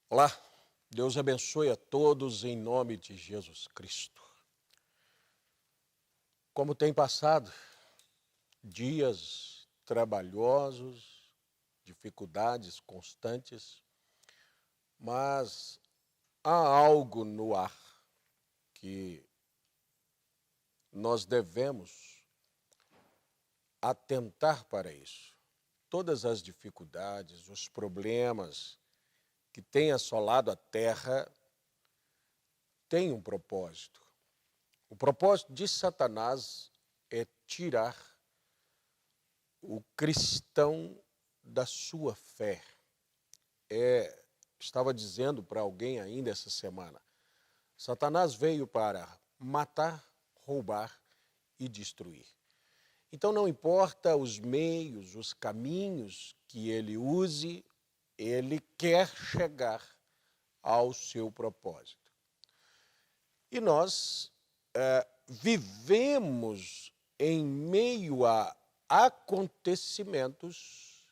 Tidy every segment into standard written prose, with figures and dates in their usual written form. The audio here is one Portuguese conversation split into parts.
Olá, Deus abençoe a todos em nome de Jesus Cristo. Como tem passado dias trabalhosos, dificuldades constantes, mas há algo no ar que nós devemos atentar para isso. Todas as dificuldades, os problemas que têm assolado a terra têm um propósito. O propósito de Satanás é tirar o cristão da sua fé. Estava dizendo para alguém ainda essa semana, Satanás veio para matar, roubar e destruir. Então não importa os meios, os caminhos que ele use, ele quer chegar ao seu propósito. E nós vivemos em meio a acontecimentos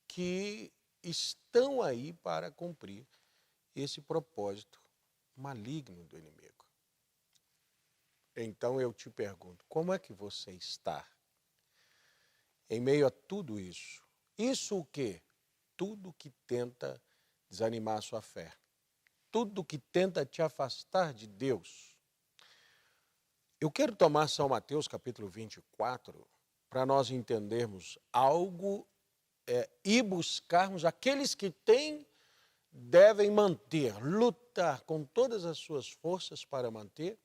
que estão aí para cumprir esse propósito maligno do inimigo. Então eu te pergunto, como é que você está em meio a tudo isso? Isso o quê? Tudo que tenta desanimar a sua fé. Tudo que tenta te afastar de Deus. Eu quero tomar São Mateus capítulo 24 para nós entendermos algo e buscarmos aqueles que têm, devem manter, lutar com todas as suas forças para manter,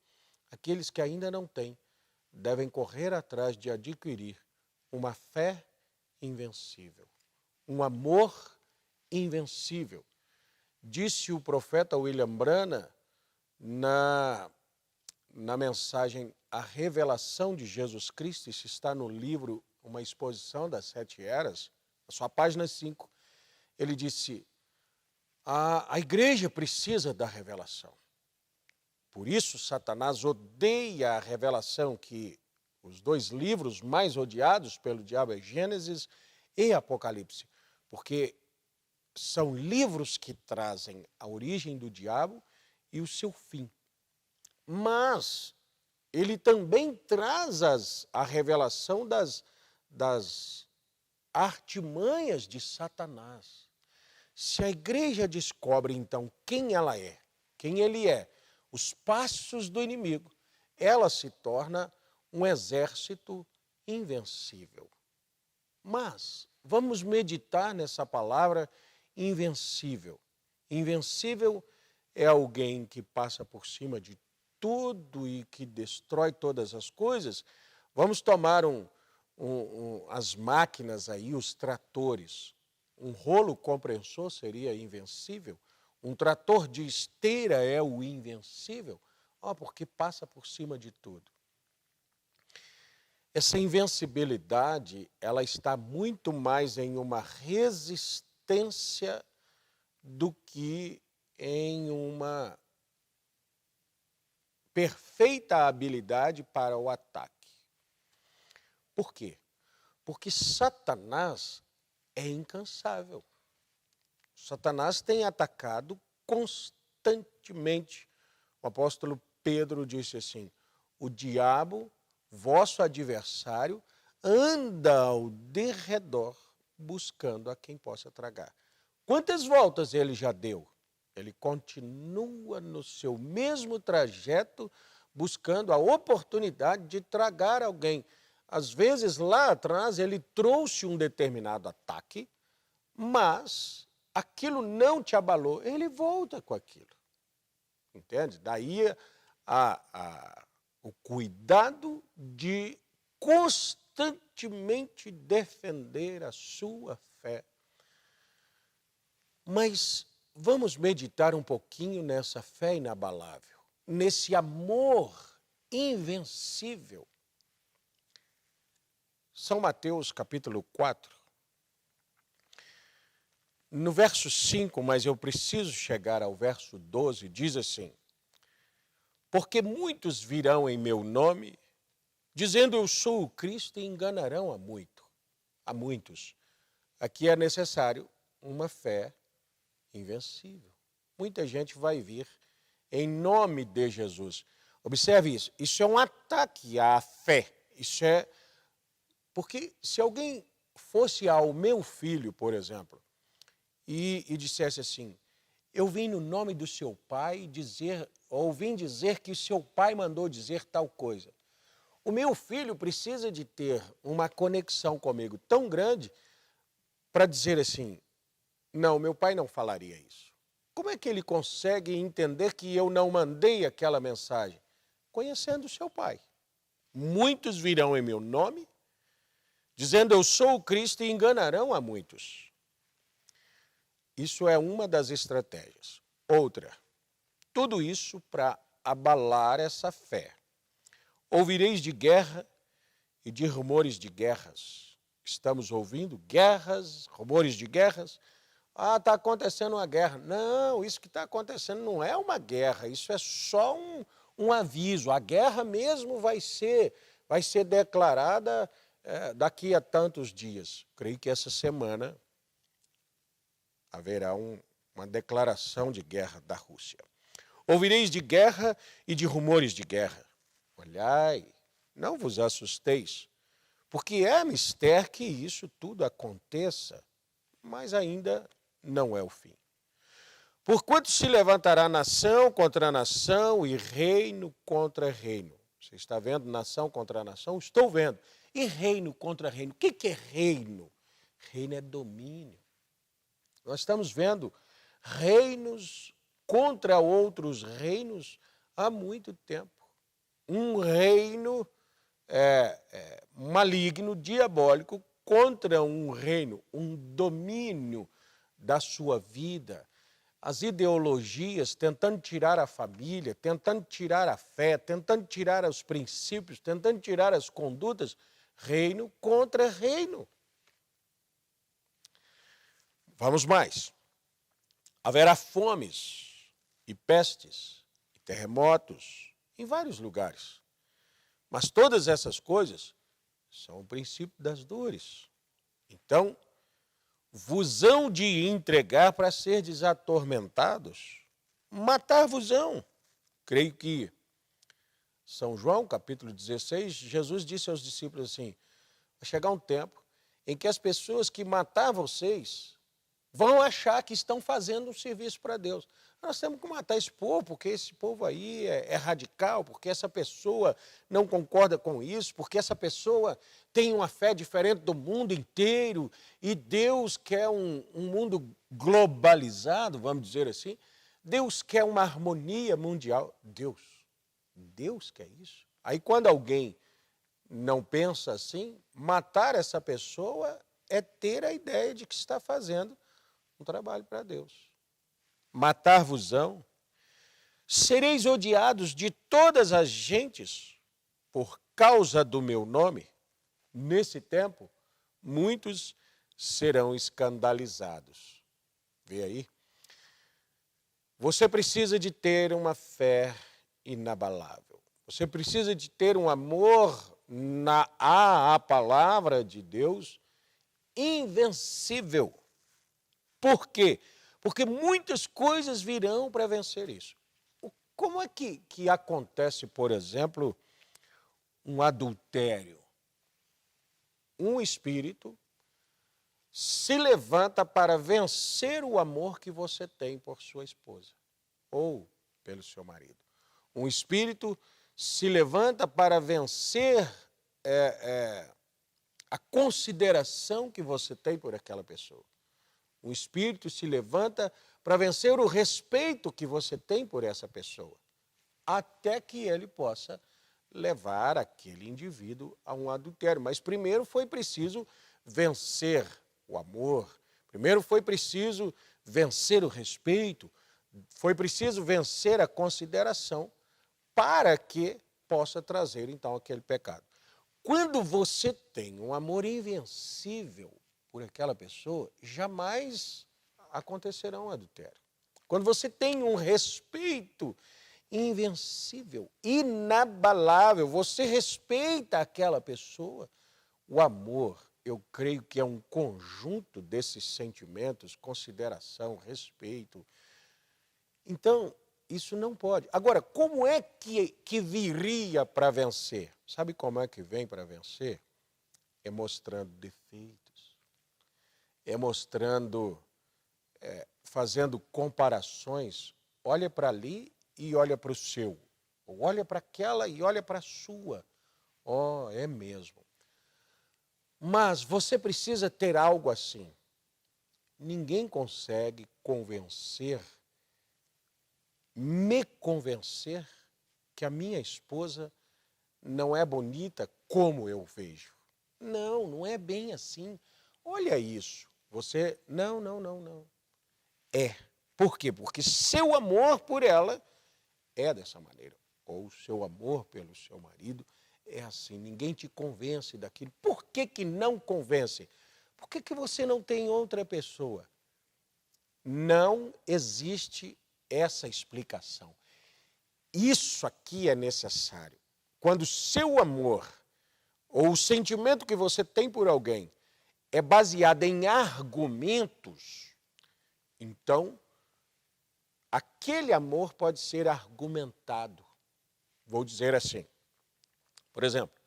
aqueles que ainda não têm, devem correr atrás de adquirir uma fé invencível, um amor invencível. Disse o profeta William Branham na mensagem A Revelação de Jesus Cristo, isso está no livro Uma Exposição das Sete Eras, na sua página 5, ele disse, a igreja precisa da revelação. Por isso Satanás odeia a revelação, que os dois livros mais odiados pelo diabo é Gênesis e Apocalipse, porque são livros que trazem a origem do diabo e o seu fim. Mas ele também traz a revelação das artimanhas de Satanás. Se a igreja descobre, então, quem ela é, quem ele é, os passos do inimigo, ela se torna um exército invencível. Mas vamos meditar nessa palavra invencível. Invencível é alguém que passa por cima de tudo e que destrói todas as coisas. Vamos tomar as máquinas aí, os tratores. Um rolo compressor seria invencível. Um trator de esteira é o invencível, porque passa por cima de tudo. Essa invencibilidade, ela está muito mais em uma resistência do que em uma perfeita habilidade para o ataque. Por quê? Porque Satanás é incansável. Satanás tem atacado constantemente. O apóstolo Pedro disse assim, o diabo, vosso adversário, anda ao derredor buscando a quem possa tragar. Quantas voltas ele já deu? Ele continua no seu mesmo trajeto, buscando a oportunidade de tragar alguém. Às vezes, lá atrás, ele trouxe um determinado ataque, mas aquilo não te abalou, ele volta com aquilo. Entende? Daí o cuidado de constantemente defender a sua fé. Mas vamos meditar um pouquinho nessa fé inabalável, nesse amor invencível. São Mateus capítulo 4, no verso 5, mas eu preciso chegar ao verso 12, diz assim, Porque muitos virão em meu nome, dizendo eu sou o Cristo, e enganarão a muitos. Aqui é necessário uma fé invencível. Muita gente vai vir em nome de Jesus. Observe isso. Isso é um ataque à fé. Isso é... Porque se alguém fosse ao meu filho, por exemplo, e dissesse assim, eu vim no nome do seu pai dizer, ou vim dizer que seu pai mandou dizer tal coisa. O meu filho precisa de ter uma conexão comigo tão grande para dizer assim, não, meu pai não falaria isso. Como é que ele consegue entender que eu não mandei aquela mensagem? Conhecendo o seu pai. Muitos virão em meu nome, dizendo eu sou o Cristo, e enganarão a muitos. Isso é uma das estratégias. Outra, tudo isso para abalar essa fé. Ouvireis de guerra e de rumores de guerras. Estamos ouvindo guerras, rumores de guerras. Ah, está acontecendo uma guerra. Não, isso que está acontecendo não é uma guerra, isso é só um aviso. A guerra mesmo vai ser declarada daqui a tantos dias. Creio que essa semana haverá uma declaração de guerra da Rússia. Ouvireis de guerra e de rumores de guerra. Olhai, não vos assusteis, porque é mister que isso tudo aconteça, mas ainda não é o fim. Porquanto se levantará nação contra nação e reino contra reino. Você está vendo nação contra nação? Estou vendo. E reino contra reino. O que é reino? Reino é domínio. Nós estamos vendo reinos contra outros reinos há muito tempo. Um reino maligno, diabólico, contra um reino, um domínio da sua vida. As ideologias tentando tirar a família, tentando tirar a fé, tentando tirar os princípios, tentando tirar as condutas, reino contra reino. Vamos mais. Haverá fomes e pestes e terremotos em vários lugares. Mas todas essas coisas são o princípio das dores. Então, vos hão de entregar para serdes atormentados, matar-vos-ão. Creio que São João, capítulo 16, Jesus disse aos discípulos assim, vai chegar um tempo em que as pessoas que matar vocês vão achar que estão fazendo um serviço para Deus. Nós temos que matar esse povo, porque esse povo aí é radical, porque essa pessoa não concorda com isso, porque essa pessoa tem uma fé diferente do mundo inteiro, e Deus quer um mundo globalizado, vamos dizer assim. Deus quer uma harmonia mundial. Deus quer isso. Aí quando alguém não pensa assim, matar essa pessoa é ter a ideia de que está fazendo um trabalho para Deus. Matar-vos-ão, sereis odiados de todas as gentes por causa do meu nome. Nesse tempo, muitos serão escandalizados. Vê aí? Você precisa de ter uma fé inabalável. Você precisa de ter um amor à palavra de Deus invencível. Por quê? Porque muitas coisas virão para vencer isso. Como é que acontece, por exemplo, um adultério? Um espírito se levanta para vencer o amor que você tem por sua esposa ou pelo seu marido. Um espírito se levanta para vencer a consideração que você tem por aquela pessoa. Um espírito se levanta para vencer o respeito que você tem por essa pessoa, até que ele possa levar aquele indivíduo a um adultério. Mas primeiro foi preciso vencer o amor, primeiro foi preciso vencer o respeito, foi preciso vencer a consideração para que possa trazer então aquele pecado. Quando você tem um amor invencível por aquela pessoa, jamais acontecerá um adultério. Quando você tem um respeito invencível, inabalável. Você respeita aquela pessoa. O amor, eu creio que é um conjunto desses sentimentos, consideração, respeito. Então, isso não pode. Agora, como é que viria para vencer? Sabe como é que vem para vencer? É mostrando defeitos, é mostrando, fazendo comparações. Olha para ali e olha para o seu. Ou olha para aquela e olha para a sua. Oh, é mesmo. Mas você precisa ter algo assim. Ninguém consegue me convencer que a minha esposa não é bonita como eu vejo. Não, não é bem assim. Olha isso. Você, não. É. Por quê? Porque seu amor por ela é dessa maneira. Ou seu amor pelo seu marido é assim. Ninguém te convence daquilo. Por que não convence? Por que você não tem outra pessoa? Não existe essa explicação. Isso aqui é necessário. Quando o seu amor ou o sentimento que você tem por alguém é baseado em argumentos, então aquele amor pode ser argumentado. Vou dizer assim, por exemplo,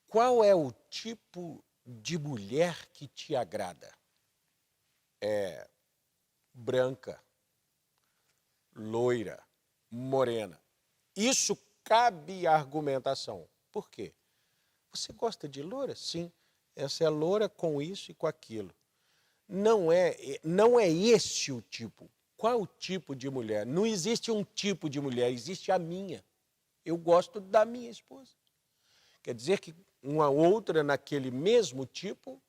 qual é o tipo de mulher que te agrada? É branca, loira, morena. Isso cabe à argumentação. Por quê? Você gosta de loura? Sim. Essa é loura com isso e com aquilo. Não é esse o tipo. Qual é o tipo de mulher? Não existe um tipo de mulher, existe a minha. Eu gosto da minha esposa. Quer dizer que uma outra naquele mesmo tipo,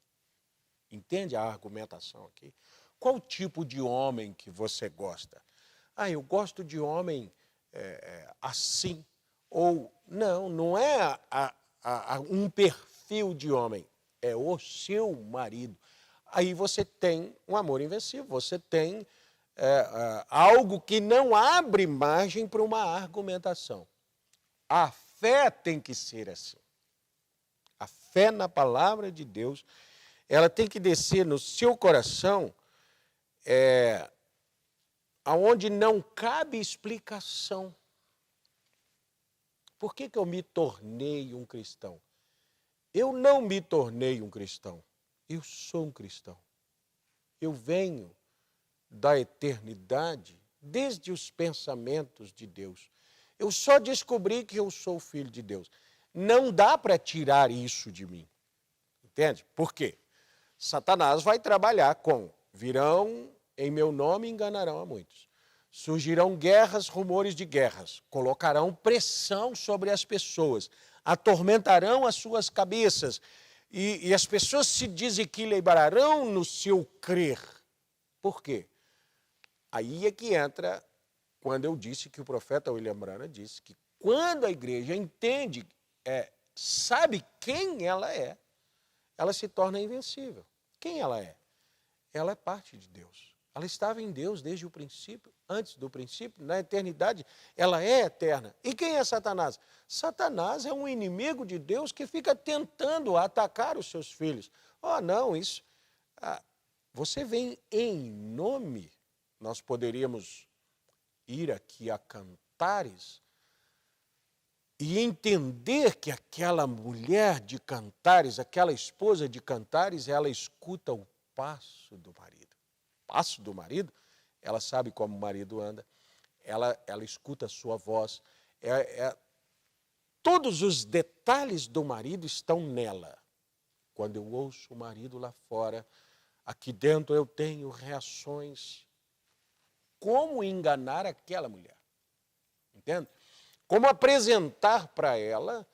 entende a argumentação aqui? Qual tipo de homem que você gosta? Ah, eu gosto de homem assim. Ou, não é um perfil de homem, é o seu marido. Aí você tem um amor invencível, você tem algo que não abre margem para uma argumentação. A fé tem que ser assim. A fé na palavra de Deus, ela tem que descer no seu coração, aonde não cabe explicação. Por que eu me tornei um cristão? Eu não me tornei um cristão, eu sou um cristão. Eu venho da eternidade, desde os pensamentos de Deus. Eu só descobri que eu sou filho de Deus. Não dá para tirar isso de mim. Entende? Por quê? Satanás vai trabalhar virão em meu nome e enganarão a muitos. Surgirão guerras, rumores de guerras. Colocarão pressão sobre as pessoas. Atormentarão as suas cabeças. E as pessoas se desequilibrarão no seu crer. Por quê? Aí é que entra quando eu disse que o profeta William Branham disse que quando a igreja entende, sabe quem ela é, ela se torna invencível. Quem ela é? Ela é parte de Deus. Ela estava em Deus desde o princípio, antes do princípio, na eternidade, ela é eterna. E quem é Satanás? Satanás é um inimigo de Deus que fica tentando atacar os seus filhos. Oh, não, isso... você vem em nome, nós poderíamos ir aqui a Cantares e entender que aquela mulher de Cantares, aquela esposa de Cantares, ela escuta o passo do marido. O passo do marido, ela sabe como o marido anda, ela escuta a sua voz, todos os detalhes do marido estão nela. Quando eu ouço o marido lá fora, aqui dentro eu tenho reações. Como enganar aquela mulher? Entende? Como apresentar para ela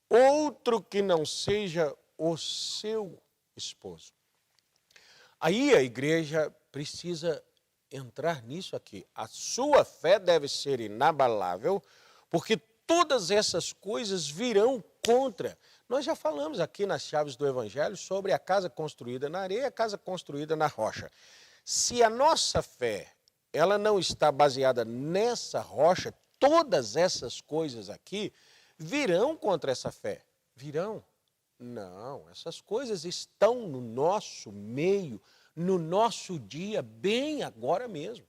outro que não seja o seu esposo. Aí a igreja precisa entrar nisso aqui. A sua fé deve ser inabalável, porque todas essas coisas virão contra. Nós já falamos aqui nas chaves do Evangelho sobre a casa construída na areia e a casa construída na rocha. Se a nossa fé ela não está baseada nessa rocha, todas essas coisas aqui virão contra essa fé. Virão? Não, essas coisas estão no nosso meio, no nosso dia, bem agora mesmo.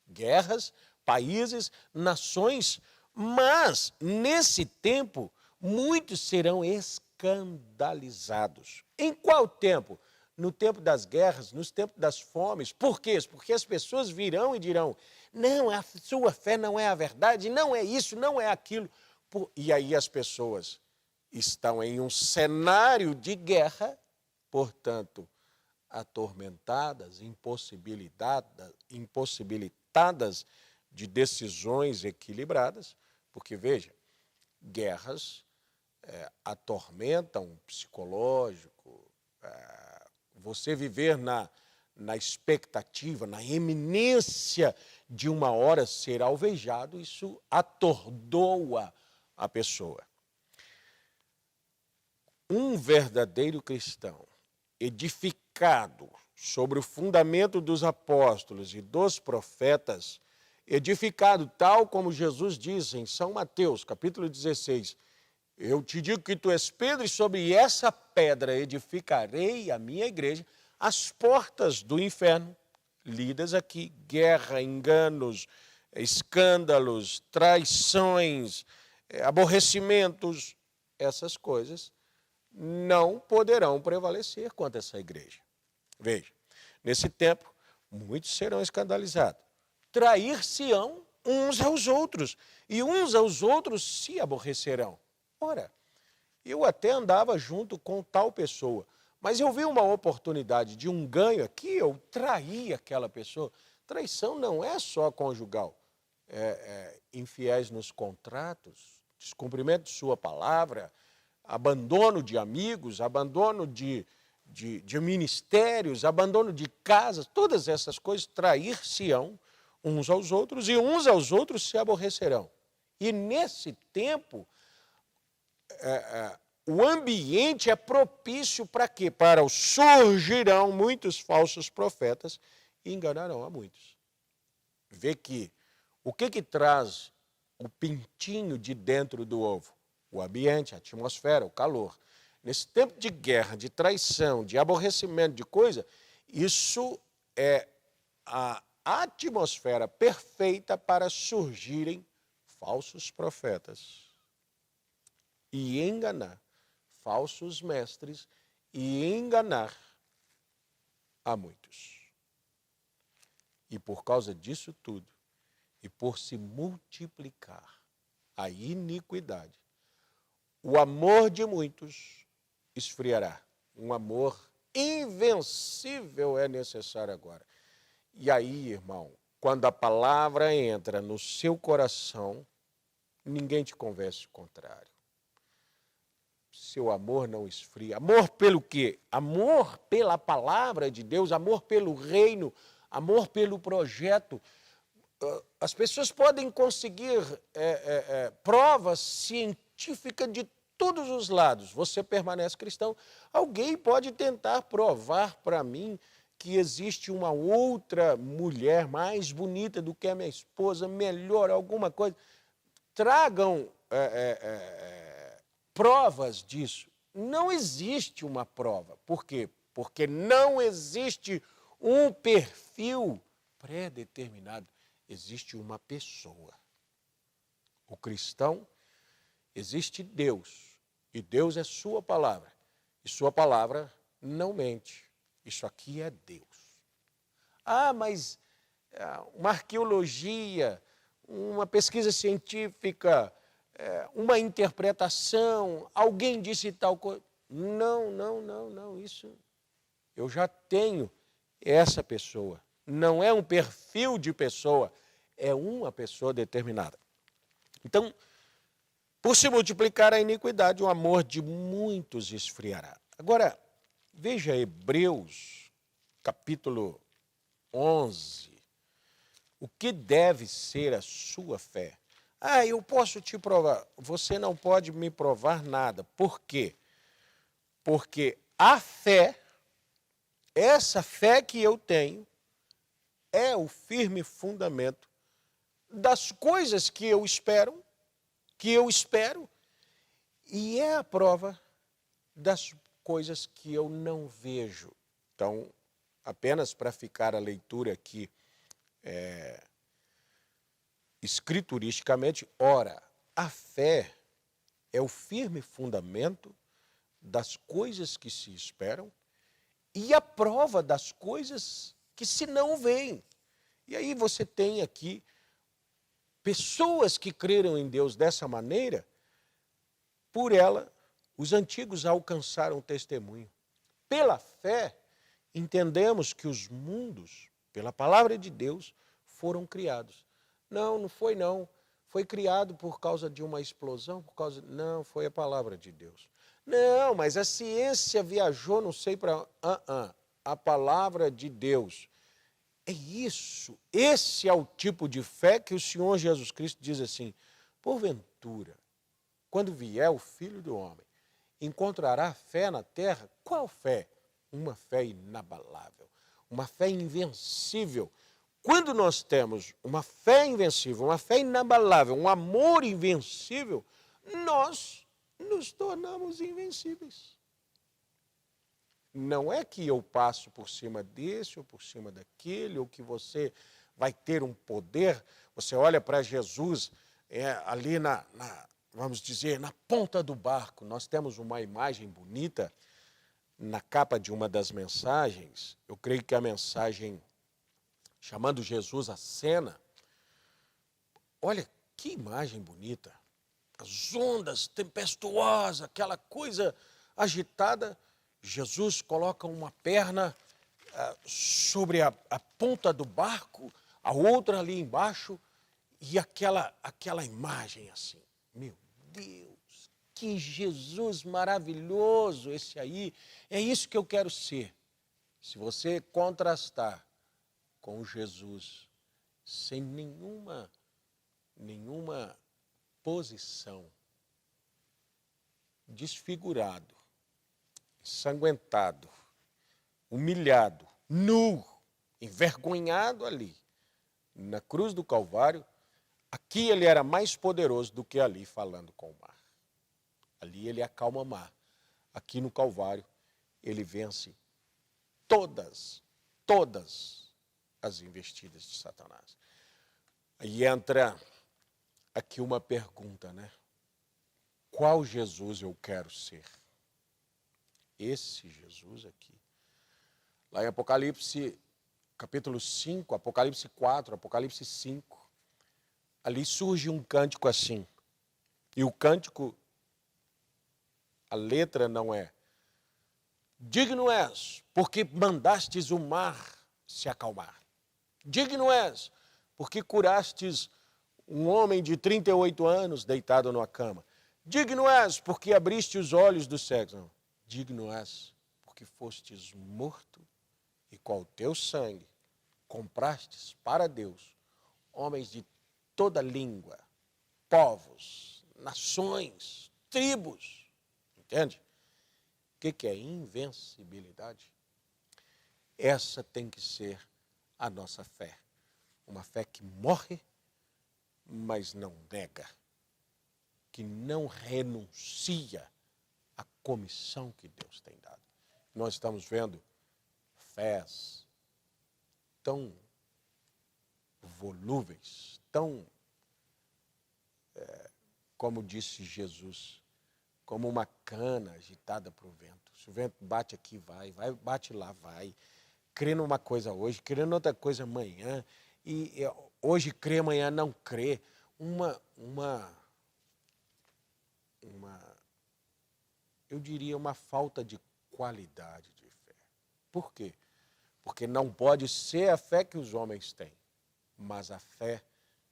Guerras, países, nações, mas nesse tempo muitos serão escandalizados. Em qual tempo? No tempo das guerras, nos tempos das fomes. Por quê? Porque as pessoas virão e dirão: não, a sua fé não é a verdade, não é isso, não é aquilo. E aí as pessoas estão em um cenário de guerra, portanto, atormentadas, impossibilitadas de decisões equilibradas, porque, veja, guerras atormentam o psicológico, você viver na expectativa, na iminência de uma hora ser alvejado, isso atordoa a pessoa. Um verdadeiro cristão, edificado sobre o fundamento dos apóstolos e dos profetas, edificado tal como Jesus diz em São Mateus, capítulo 16, eu te digo que tu és Pedro e sobre essa pedra edificarei a minha igreja, as portas do inferno, lidas aqui, guerra, enganos, escândalos, traições, aborrecimentos, essas coisas não poderão prevalecer contra essa igreja. Veja, nesse tempo, muitos serão escandalizados. Trair-se-ão uns aos outros, e uns aos outros se aborrecerão. Ora, eu até andava junto com tal pessoa, mas eu vi uma oportunidade de um ganho aqui, eu traí aquela pessoa. Traição não é só conjugal. Infiéis nos contratos, descumprimento de sua palavra, abandono de amigos, abandono de ministérios, abandono de casas, todas essas coisas trair-se-ão uns aos outros e uns aos outros se aborrecerão. E nesse tempo, o ambiente é propício para quê? Para surgirão muitos falsos profetas e enganarão a muitos. Vê que o que traz o pintinho de dentro do ovo? O ambiente, a atmosfera, o calor. Nesse tempo de guerra, de traição, de aborrecimento, de coisa, isso é a atmosfera perfeita para surgirem falsos profetas e enganar, falsos mestres e enganar a muitos. E por causa disso tudo, e por se multiplicar a iniquidade, o amor de muitos esfriará. Um amor invencível é necessário agora. E aí, irmão, quando a palavra entra no seu coração, ninguém te convence o contrário. Seu amor não esfria. Amor pelo quê? Amor pela palavra de Deus, amor pelo reino, amor pelo projeto. As pessoas podem conseguir provas científicas de todos os lados. Você permanece cristão. Alguém pode tentar provar para mim que existe uma outra mulher mais bonita do que a minha esposa, melhor, alguma coisa. Tragam provas disso. Não existe uma prova. Por quê? Porque não existe um perfil pré-determinado. Existe uma pessoa. O cristão, existe Deus. E Deus é sua palavra. E sua palavra não mente. Isso aqui é Deus. Ah, mas uma arqueologia, uma pesquisa científica, uma interpretação, alguém disse tal coisa. Não, isso eu já tenho essa pessoa. Não é um perfil de pessoa, é uma pessoa determinada. Então, por se multiplicar a iniquidade, o amor de muitos esfriará. Agora, veja Hebreus, capítulo 11. O que deve ser a sua fé? Ah, eu posso te provar. Você não pode me provar nada. Por quê? Porque a fé, essa fé que eu tenho, é o firme fundamento das coisas que eu espero, e é a prova das coisas que eu não vejo. Então, apenas para ficar a leitura aqui escrituristicamente, ora, a fé é o firme fundamento das coisas que se esperam e a prova das coisas que se não veem. E aí você tem aqui pessoas que creram em Deus dessa maneira, por ela, os antigos alcançaram testemunho. Pela fé, entendemos que os mundos, pela palavra de Deus, foram criados. Não foi não. Foi criado por causa de uma explosão, Não, foi a palavra de Deus. Não, mas a ciência viajou, não sei para... A palavra de Deus. É isso. Esse é o tipo de fé que o Senhor Jesus Cristo diz assim: porventura, quando vier o Filho do Homem, encontrará fé na terra? Qual fé? Uma fé inabalável, uma fé invencível. Quando nós temos uma fé invencível, uma fé inabalável, um amor invencível, nós nos tornamos invencíveis. Não é que eu passo por cima desse ou por cima daquele, ou que você vai ter um poder. Você olha para Jesus ali vamos dizer, na ponta do barco. Nós temos uma imagem bonita na capa de uma das mensagens. Eu creio que a mensagem chamando Jesus à cena. Olha que imagem bonita. As ondas tempestuosas, aquela coisa agitada. Jesus coloca uma perna sobre a ponta do barco, a outra ali embaixo, e aquela imagem assim. Meu Deus, que Jesus maravilhoso esse aí. É isso que eu quero ser. Se você contrastar com Jesus sem nenhuma posição, desfigurado, ensanguentado, humilhado, nu, envergonhado ali, na cruz do Calvário, aqui ele era mais poderoso do que ali falando com o mar. Ali ele acalma o mar. Aqui no Calvário ele vence todas as investidas de Satanás. Aí entra aqui uma pergunta, né? Qual Jesus eu quero ser? Esse Jesus aqui. Lá em Apocalipse, capítulo 5, Apocalipse 4, Apocalipse 5, ali surge um cântico assim. E o cântico, a letra não é: digno és, porque mandastes o mar se acalmar. Digno és, porque curastes um homem de 38 anos deitado numa cama. Digno és, porque abriste os olhos dos cegos. Não. Digno és, porque fostes morto e com o teu sangue comprastes para Deus homens de toda língua, povos, nações, tribos. Entende? O que é invencibilidade? Essa tem que ser a nossa fé. Uma fé que morre, mas não nega. Que não renuncia à comissão que Deus tem dado. Nós estamos vendo fés tão volúveis, tão, como disse Jesus, como uma cana agitada para o vento. Se o vento bate aqui, vai, bate lá, vai. Crê numa coisa hoje, crê noutra coisa amanhã, e hoje crê, amanhã não crê. Eu diria, uma falta de qualidade de fé. Por quê? Porque não pode ser a fé que os homens têm, mas a fé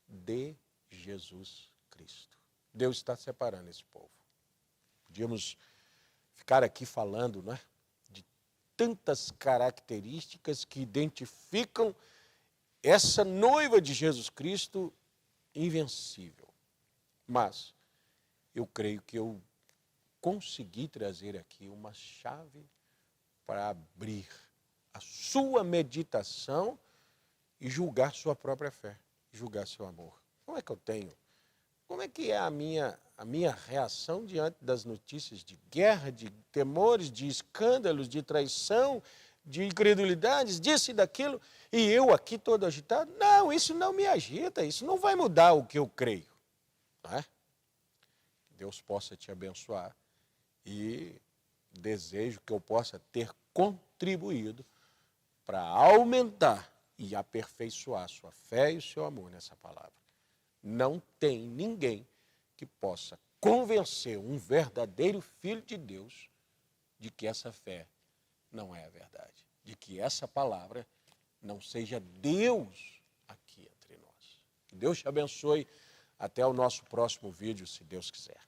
de Jesus Cristo. Deus está separando esse povo. Podíamos ficar aqui falando, né, de tantas características que identificam essa noiva de Jesus Cristo invencível. Mas eu creio que eu consegui trazer aqui uma chave para abrir a sua meditação e julgar sua própria fé, julgar seu amor. Como é que eu tenho? Como é que é a minha reação diante das notícias de guerra, de temores, de escândalos, de traição, de incredulidades, disso e daquilo, e eu aqui todo agitado? Não, isso não me agita, isso não vai mudar o que eu creio. Não é? Deus possa te abençoar e desejo que eu possa ter contribuído para aumentar e aperfeiçoar sua fé e o seu amor nessa palavra. Não tem ninguém que possa convencer um verdadeiro filho de Deus de que essa fé não é a verdade, de que essa palavra não seja Deus aqui entre nós. Que Deus te abençoe. Até o nosso próximo vídeo, se Deus quiser.